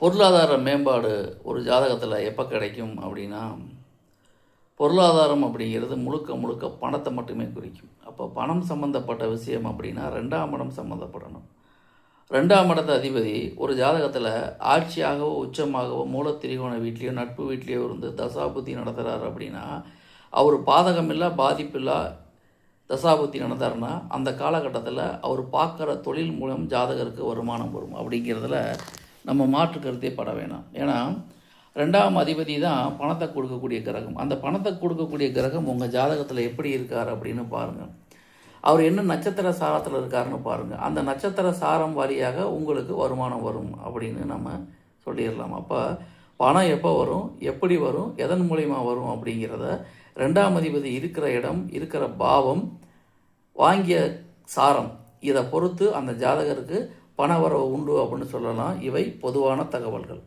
பொருளாதார மேம்பாடு ஒரு ஜாதகத்தில் எப்போ கிடைக்கும் அப்படின்னா, பொருளாதாரம் அப்படிங்கிறது முழுக்க முழுக்க பணத்தை மட்டுமே குறிக்கும். அப்போ பணம் சம்மந்தப்பட்ட விஷயம் அப்படின்னா 2ஆம் இடம் சம்மந்தப்படணும். 2ஆம் இடத்து அதிபதி ஒரு ஜாதகத்தில் ஆட்சியாகவோ உச்சமாகவோ மூலத்திரிகோண வீட்லேயோ நட்பு வீட்லேயோ இருந்து தசாபுத்தி நடத்துகிறார் அப்படின்னா, அவர் பாதகமில்லா பாதிப்பில்லா தசாபுத்தி நடந்தார்னா அந்த காலகட்டத்தில் அவர் பார்க்குற தொழில் மூலம் ஜாதகருக்கு வருமானம் வரும் அப்படிங்கிறதுல நம்ம மாற்று கருத்தே பட வேணாம். ஏன்னா 2ஆம் அதிபதி தான் பணத்தை கொடுக்கக்கூடிய கிரகம். அந்த பணத்தை கொடுக்கக்கூடிய கிரகம் உங்கள் ஜாதகத்தில் எப்படி இருக்கார் அப்படின்னு பாருங்கள். அவர் என்ன நட்சத்திர சாரத்தில் இருக்காருன்னு பாருங்கள். அந்த நட்சத்திர சாரம் வாரியாக உங்களுக்கு வருமானம் வரும் அப்படின்னு நம்ம சொல்லிடலாம். அப்போ பணம் எப்போ வரும், எப்படி வரும், எதன் மூலிமா வரும் அப்படிங்கிறத 2ஆம் அதிபதி இருக்கிற இடம், இருக்கிற பாவம், வாங்கிய சாரம், இதை பொறுத்து அந்த ஜாதகருக்கு பண வரவு உண்டு அப்படின்னு சொல்லலாம். இவை பொதுவான தகவல்கள்.